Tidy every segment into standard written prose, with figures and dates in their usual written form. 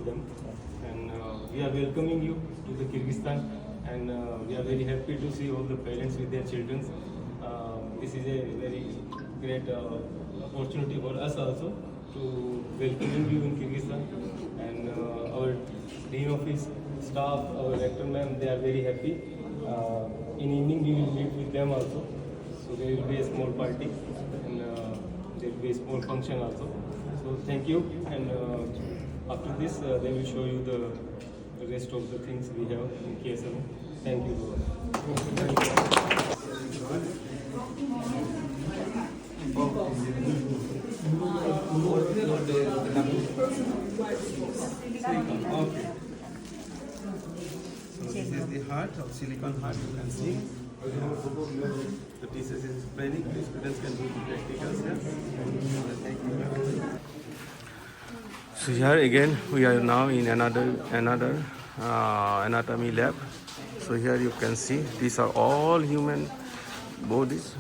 them. And we are welcoming you to the Kyrgyzstan, and we are very happy to see all the parents with their children. This is a very great opportunity for us also to welcoming you in Kyrgyzstan, and our dean office staff, our rector ma'am, they are very happy. In evening we will meet with them also, so there will be a small party, and there will be a small function also. So thank you, and after this they will show you the rest of the things we have in KSMA. Thank you. Okay. So this is the heart of silicon heart, you can see. The thesis is explaining, the students can do the practicals here. Thank you. So here again we are now in another anatomy lab. So here you can see these are all human bodies.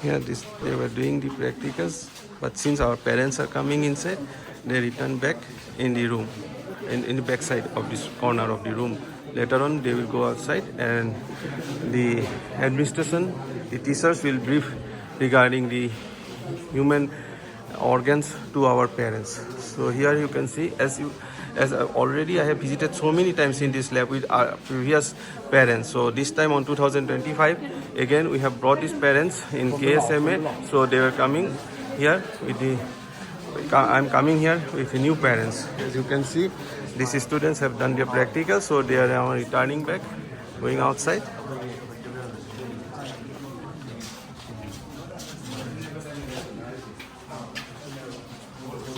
Here they were doing the practicals, but since our parents are coming inside, they return back in the room, in the back side of this corner of the room. Later on they will go outside, and the administration, the teachers will brief regarding the human organs to our parents. So here you can see, already I have visited so many times in this lab with our previous parents. So this time on 2025, again we have brought these parents in KSMA. So they were coming here with I'm coming here with the new parents. As you can see, these students have done their practical, so they are now returning back, going outside.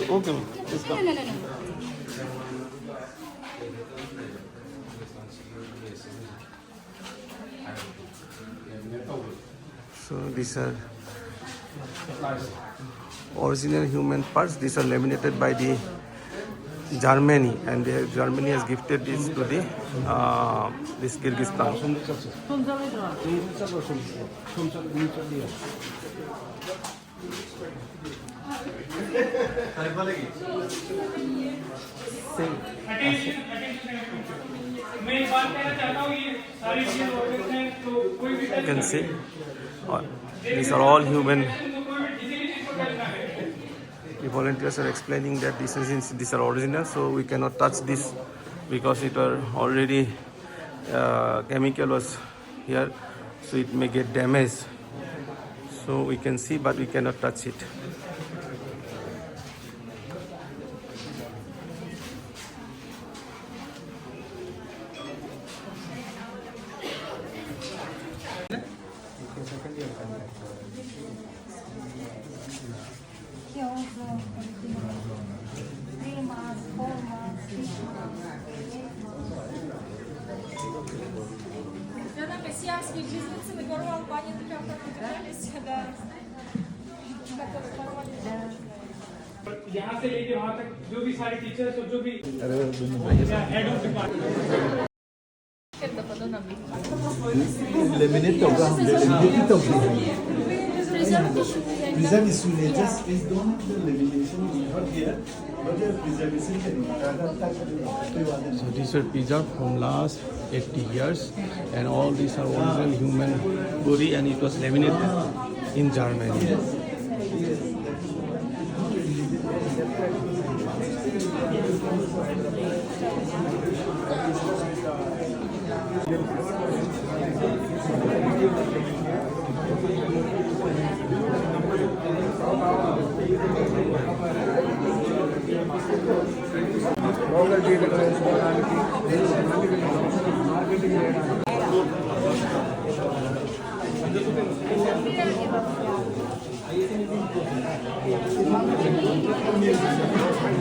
Okay, let's go. So these are original human parts. These are laminated by the Germany, and Germany has gifted this to the this Kyrgyzstan. You can see these are all human. The volunteers are explaining that these are original, so we cannot touch this because it are already chemical was here, so it may get damaged. So we can see, but we cannot touch it. Сиамские близнецы на первом плане прям как держались, да. यहाँ से लेके वहाँ तक जो भी सारे teachers और जो भी हेड ऑफ डिपार्टमेंट लेमिनेट होगा हम लेमिनेट होगा preservation just is don't the lamination is not here but the preservation can. So these are preserved from last 80 years, and all these are original human body, and it was laminated in Germany.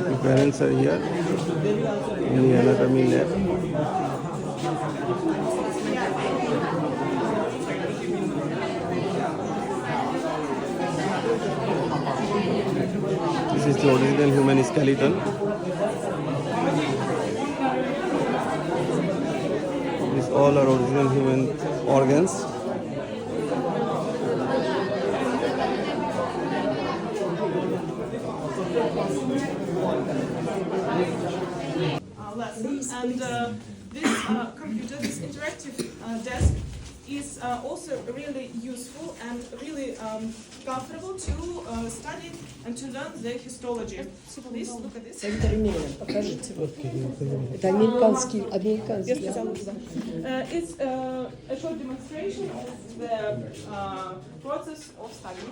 The parents are here in the anatomy lab. This is the original human skeleton. These all are original human organs. Lesson. And this computer, this interactive desk is also really useful and really comfortable to study and to learn the histology. Please look at this. Покажите. Это американский. It's a short demonstration of the process of study.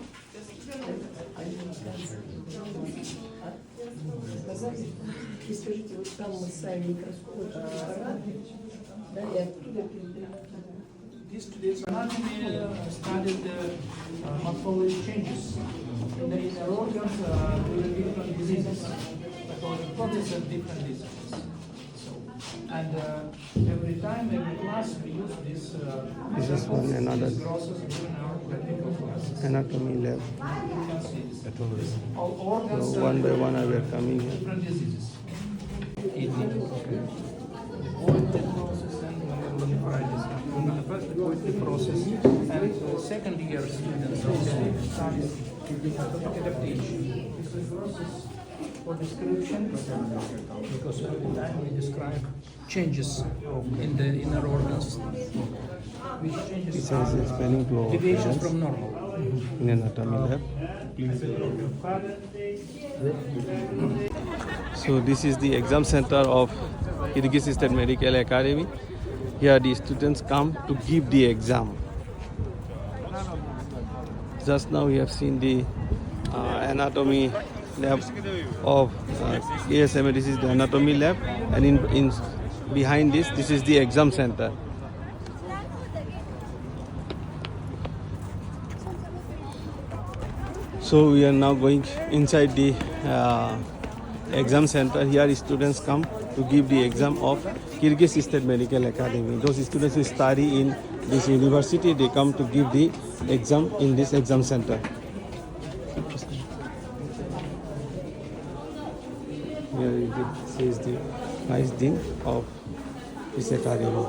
И скажите, вот там мы ставим микроскоп, да, и оттуда передаем. These students studied the morphology changes in the inner organs during different diseases, because the process of different diseases. So, and every time, every class, we use this. This is one another process during our practical classes. anatomy lab. You can see this. All organs. So one by one I were coming here. Different diseases. Poetry process and nephritis. The first poetry process and second year students studies adaptation. This is process for description because every time we describe changes in the inner organs, which changes This is explaining to our deviations parents from normal. in anatomy lab. So this is the exam center of Kyrgyz State Medical Academy. Here the students come to give the exam. Just now we have seen the anatomy lab of KSMA. This is the anatomy lab, and in behind this is the exam center. So we are now going inside the exam center. Here students come to give the exam of Kyrgyz State Medical Academy. Those students who study in this university, they come to give the exam in this exam center. Here it says the vice dean of this academy.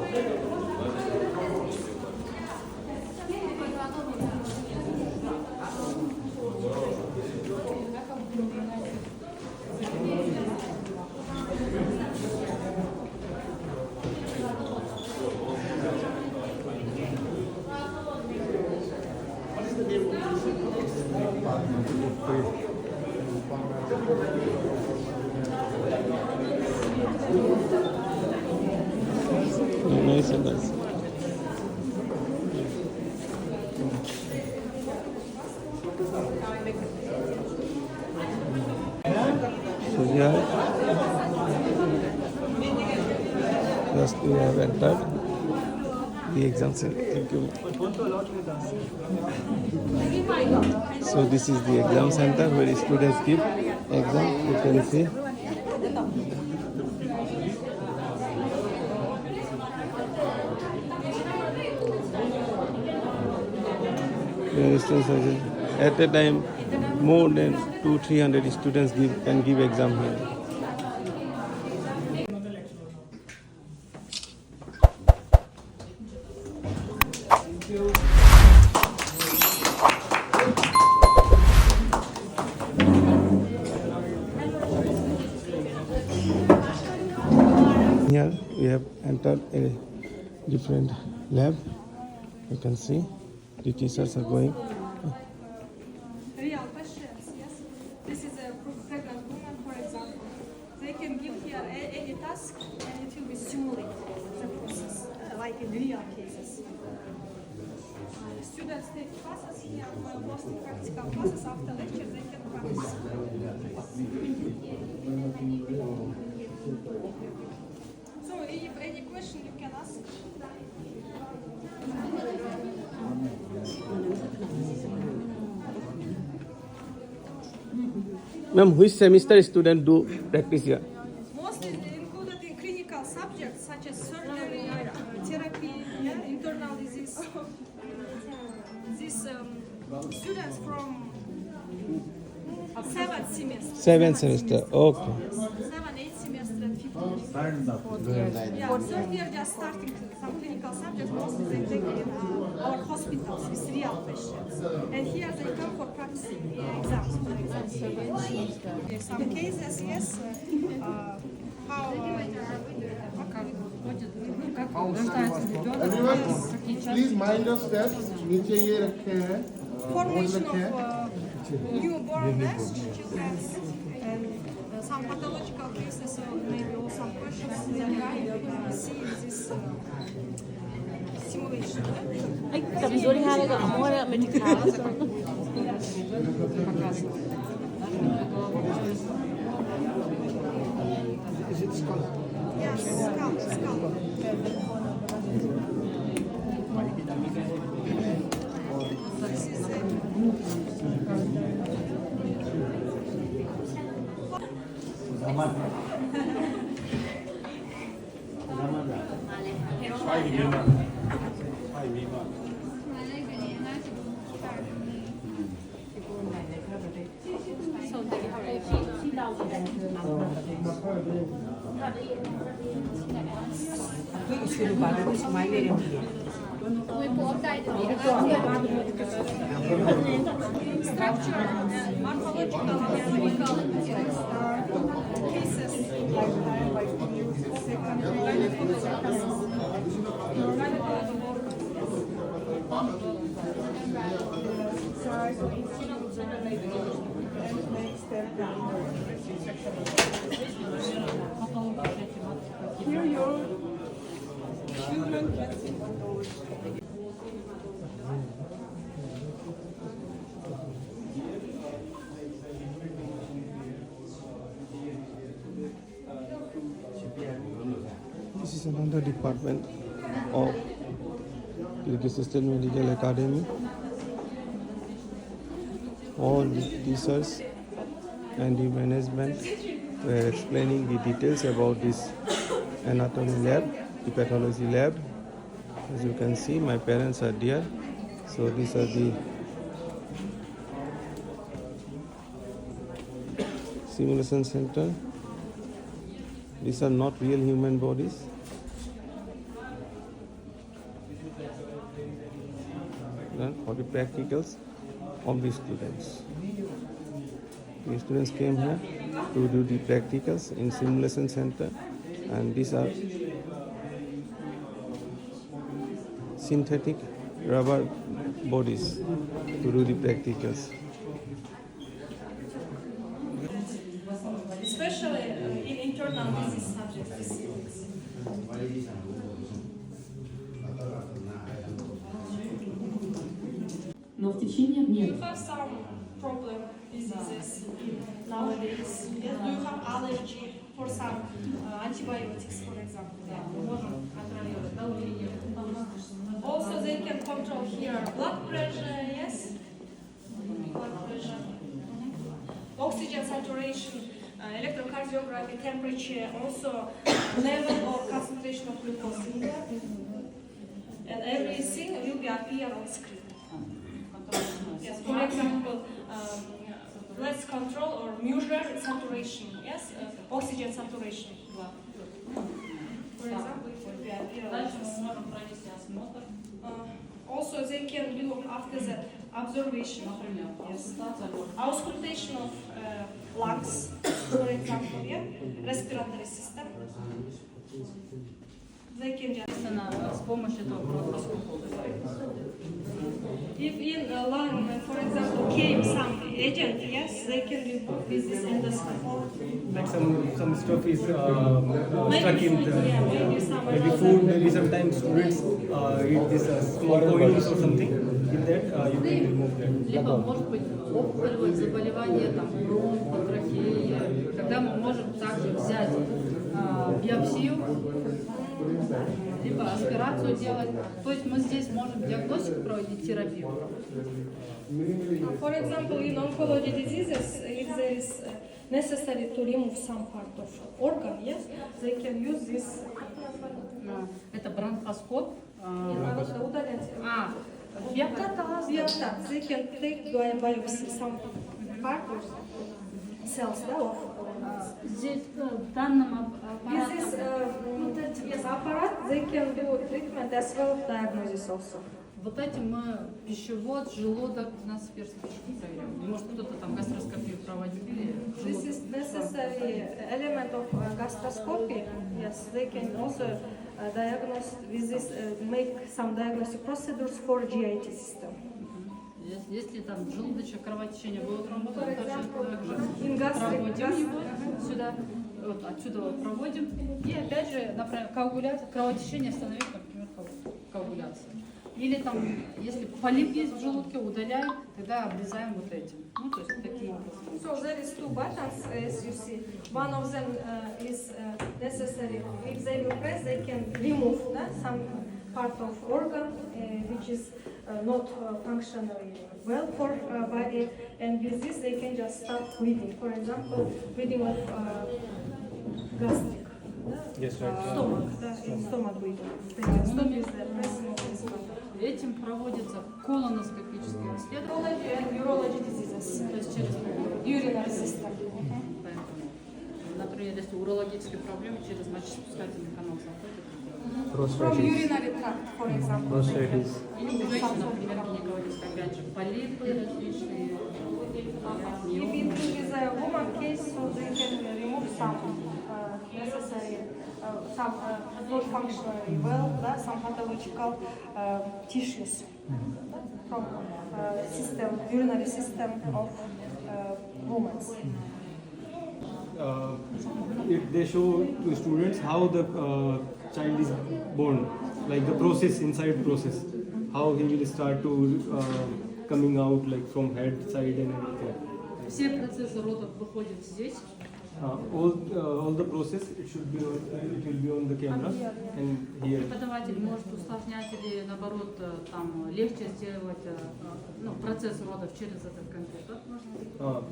Nice and nice. So here, just we have entered the exam center. Thank you. So this is the exam center where students give exam. You can see. At a time, more than 200-300 students can give exam here. Here we have entered a different lab. You can see the teachers are going. Real patients, yes. This is a pregnant woman, for example. They can give here any task and it will be simulated the process, like in real cases. Students take classes here, mostly practical classes. After lecture, they can practice. So, if any question you can ask. Ma'am, which semester student do practice here? Mostly included in clinical subjects such as surgery, therapy, internal disease. These students from 7 semesters. 7 semester. Okay. 7, 8 semesters and 15 years. Yeah, third year just starting some clinical subjects, mostly they take in our hospitals with real patients. And here they come for practicing exams, for example. Some cases, yes. How Everyone, please mind your steps. नीचे ये रखे हैं. formation of newborn children and some pathological cases, so maybe also some questions they can see in this simulation. Визуали харега, моля медикал. Yes, skull. This is it. Structure, morphological, anatomical cases. Here your children can see. This is another department of Kyrgyz State Medical Academy. All the teachers and the management were explaining the details about this anatomy lab, the pathology lab. As you can see, my parents are there. So these are the simulation center. These are not real human bodies. Then for the practicals of the students. The students came here to do the practicals in simulation center, and these are synthetic rubber bodies to do the practicals. Especially in internal disease subjects, diseases. Но в течение дня You have some problem diseases nowadays. Yes? Do you have allergy for some antibiotics, for example? Yeah, we можем контролировать давление. Also, they can control here blood pressure. Yes, blood pressure. Oxygen saturation, electrocardiography, temperature, also level or concentration of glucose in there. And everything will be appear on screen. Yes, for example, let's control or measure saturation, yes, oxygen saturation. For example, it will be appear on screen. Also, they can look after the observation, yes, auscultation of lungs, for example, yeah, respiratory system. They can just С помощью этого бронхоскопа. if in the lung, for example, came some agent, yes, they can remove with this endoscope. Like some stuff is stuck Maybe in food, the yeah, maybe some maybe food, maybe sometimes students eat this small coins or something. In that you can remove that. Либо может быть опухолевое заболевание, там, бронх, трахея, когда мы можем также взять биопсию, либо аспирацию делать. То есть мы здесь можем диагностику проводить, терапию. For example, in oncology diseases, if there is necessary to remove some part of organ, yes, they can use this. Это бронхоскоп. Надо удалять. Биоптат. They can take biopsy some part of cells, да, of Здесь данным аппаратом This is yes, apparat. They can do treatment as well diagnosis also. вот этим мы пищевод, желудок, у нас перспективу проверяем. Может, кто-то там гастроскопию проводили. This is necessary element of gastroscopy. Yes, they can also diagnose with this, make some diagnostic procedures for GIT system. Если там желудочек, кровотечение будет работать, For также example, in gastric, проводим его сюда, вот отсюда вот проводим. И опять же, например, коагуляция, кровотечение остановить, например, коагуляцию. Или там, если полип есть в желудке, удаляем, тогда обрезаем вот этим. Ну, то есть такие образы. So there is two buttons, as you see. One of them is necessary. If they will press, they can remove some part of organ which is not functionally well for body, and with this they can just start bleeding. For example, bleeding of gastric. Yes, right. Stomach, in stomach bleeding. They can stop with the pressing of this button. Этим проводится колоноскопическое исследование. Neurology and urology diseases. То есть через Urinary system. Поэтому, например, если урологические проблемы, через мочеиспускательный канал заходит. From urinary tract, for example. Или у женщин, например, гинекологические, опять же, полипы различные. If it is a woman case, so they can remove some necessary, some not functionally well, some pathological tissues from system, urinary system of women. They show to students how the child is born, like the process, inside process, how he will start to coming out, like from head, side and everything. Все процессы родов выходят здесь. All the process, it will be on the camera and here. Преподаватель может усложнять или наоборот там легче сделать процесс родов через этот компьютер.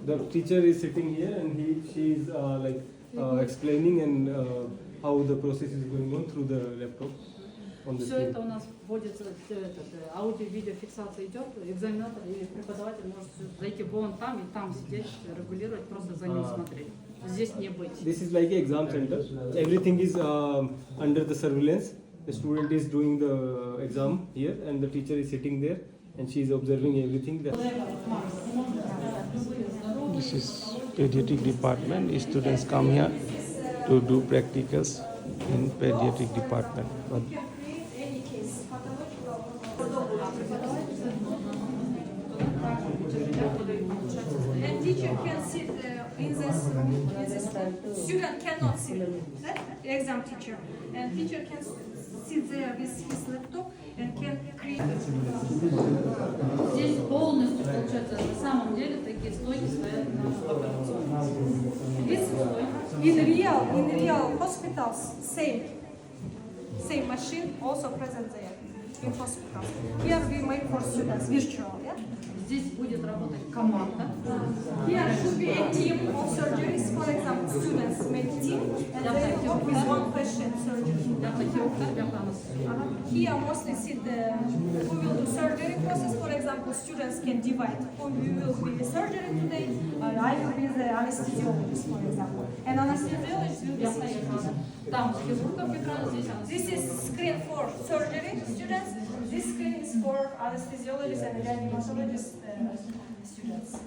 The teacher is sitting here and she is explaining and how the process is going on through the laptop. Все это у нас вводится, аудио-видеофиксация идет, экзаменатор или преподаватель может зайти вон там и там сидеть, регулировать, просто за ним смотреть. Здесь не быть. This is like an exam center. Everything is under the surveillance. The student is doing the exam here and the teacher is sitting there and she is observing everything. This is pediatric department. Students come here to do practicals in pediatric department. But And teacher can sit in this room. Student cannot sit. Exam teacher. And teacher can sit there with his laptop and can create. Здесь полностью, получается, на самом деле такие стойки стоят на операционной. In real hospitals, same machine also present there in hospitals. Here we make for students virtual, yeah? Здесь будет работать команда. Here should be a team of surgeries. For example, students make team and they work with one patient surgery. Here mostly sit who will do surgery process. For example, students can divide who will be the surgery today. I will be the anesthesiologist, for example. And anesthesiologist will be sitting. Там хирургов экран, здесь This is screen for surgery students. This screen is for anesthesiologists and reanimatologists students.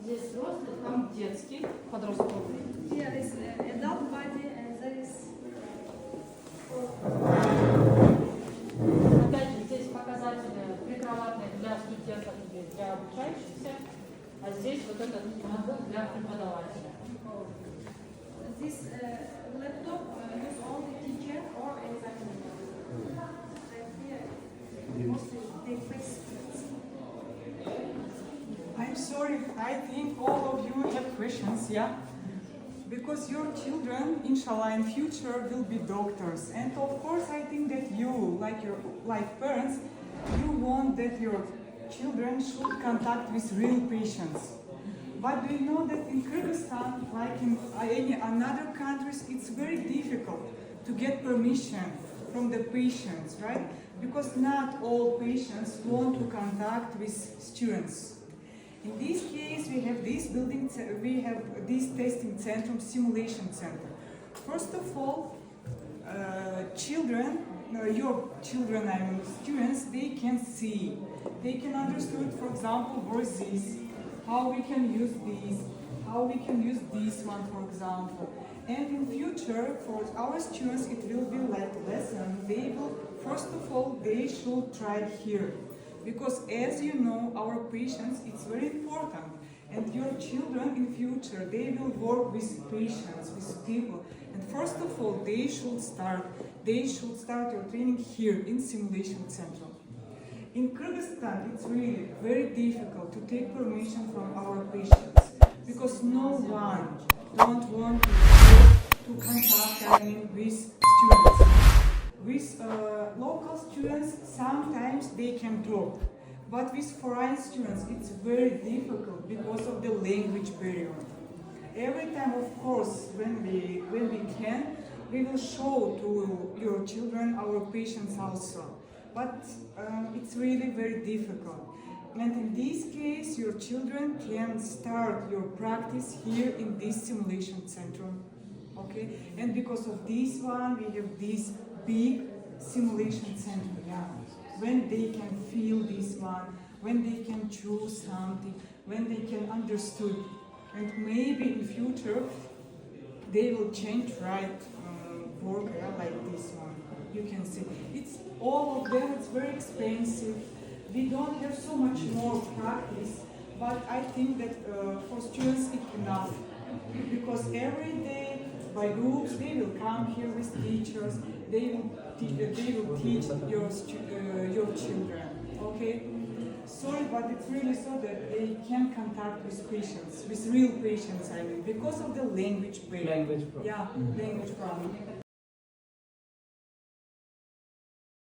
Здесь взрослый, там детский, подростковый. Here is adult body and there is. Опять же, здесь показатели прикроватные для студентов или для обучающихся, а здесь вот этот ноутбук для преподавателя. This laptop use only teacher or examiner. Mostly they face. I'm sorry, I think all of you have questions, yeah? Because your children, inshallah, in future will be doctors. And of course, I think that you, like parents, you want that your children should contact with real patients. But do you know that in Kyrgyzstan, like in any another countries, it's very difficult to get permission from the patients, right? Because not all patients want to contact with students. In this case, we have this testing center, simulation center. First of all, your children, I mean students, they can see, they can understand, for example, what is this, how we can use this, how we can use this one, for example. And in future, for our students, it will be like lesson. They will, first of all, they should try it here. Because as you know, our patients, it's very important. And your children in future, they will work with patients, with people. And first of all, they should start your training here in simulation center. In Kyrgyzstan, it's really very difficult to take permission from our patients because no one don't want to contact with students. With local students, sometimes they can talk, but with foreign students, it's very difficult because of the language barrier. Every time, of course, when we can, we will show to your children, our patients also. But it's really very difficult. And in this case, your children can start your practice here in this simulation center. Okay? And because of this one, we have this big simulation center. Yeah. When they can feel this one, when they can choose something, when they can understood. And maybe in future, they will change work like this one. You can see. It's all of them, it's very expensive. We don't have so much more practice, but I think that for students it's enough. Because every day, by groups, they will come here with teachers, they will teach your children, okay? Sorry, but it's really so that they can contact with patients, with real patients, I mean, because of the language barrier. Language problem. Yeah, language problem.